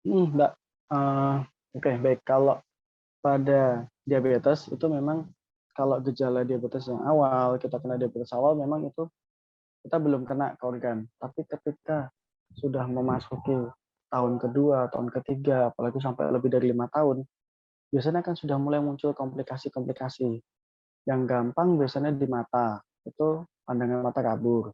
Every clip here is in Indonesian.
Mbak, eee, oke baik. Kalau pada diabetes itu memang kalau gejala diabetes yang awal, kita kena diabetes awal memang itu kita belum kena ke organ. Tapi ketika sudah memasuki tahun kedua, tahun ketiga, apalagi sampai lebih dari 5 tahun, biasanya kan sudah mulai muncul komplikasi-komplikasi. Yang gampang biasanya di mata, itu pandangan mata kabur.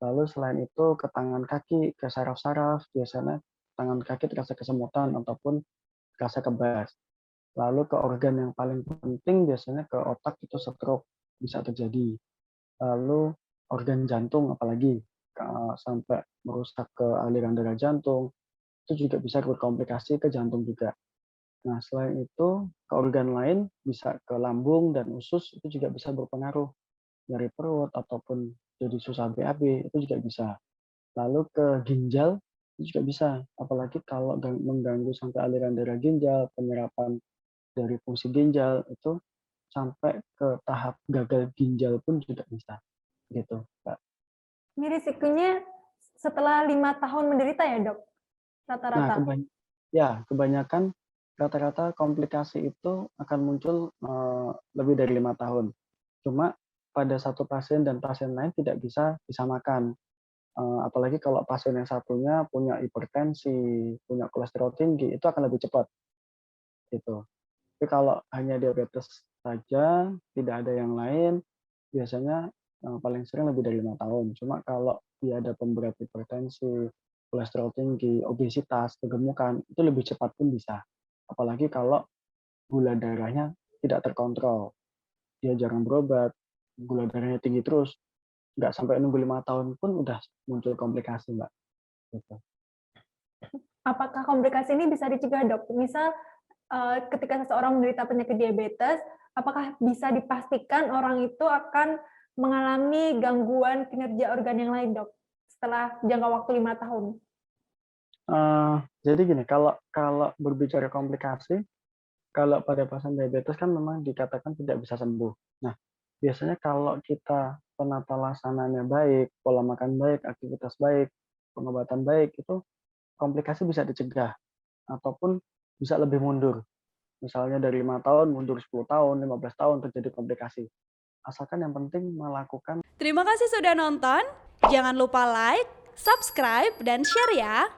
Lalu selain itu ke tangan kaki, ke saraf-saraf, biasanya tangan kaki terasa kesemutan ataupun terasa kebas. Lalu ke organ yang paling penting biasanya ke otak itu stroke bisa terjadi. Lalu organ jantung apalagi sampai merusak ke aliran darah jantung, itu juga bisa berkomplikasi ke jantung juga. Nah, selain itu ke organ lain bisa ke lambung dan usus itu juga bisa berpengaruh, nyeri perut ataupun jadi susah BAB itu juga bisa. Lalu ke ginjal itu juga bisa, apalagi kalau mengganggu sampai aliran darah ginjal, penyerapan dari fungsi ginjal itu sampai ke tahap gagal ginjal pun juga bisa, gitu, Mbak. Ini risikonya setelah 5 tahun menderita ya, Dok? Nah, Rata-rata? kebanyakan rata-rata komplikasi itu akan muncul, lebih dari 5 tahun. Cuma pada satu pasien dan pasien lain tidak bisa disamakan, apalagi kalau pasien yang satunya punya hipertensi, punya kolesterol tinggi, itu akan lebih cepat, gitu. Tapi kalau hanya diabetes saja, tidak ada yang lain, biasanya, paling sering lebih dari 5 tahun. Cuma kalau dia ada pemberat hipertensi, kolesterol tinggi, obesitas, kegemukan, itu lebih cepat pun bisa. Apalagi kalau gula darahnya tidak terkontrol, dia jarang berobat, gula darahnya tinggi terus, nggak sampai nunggu 5 tahun pun udah muncul komplikasi, Mbak, gitu. Apakah komplikasi ini bisa dicegah, Dok? Misal, ketika seseorang menderita penyakit diabetes, apakah bisa dipastikan orang itu akan mengalami gangguan kinerja organ yang lain, Dok, setelah jangka waktu 5 tahun? Eee, jadi gini, kalau kalau berbicara komplikasi, kalau pada pasien diabetes kan memang dikatakan tidak bisa sembuh. Nah, biasanya kalau kita penata laksananya baik, pola makan baik, aktivitas baik, pengobatan baik, itu komplikasi bisa dicegah ataupun bisa lebih mundur. Misalnya dari 5 tahun mundur 10 tahun, 15 tahun terjadi komplikasi. Asalkan yang penting melakukan Terima kasih sudah nonton. Jangan lupa like, subscribe, dan share ya.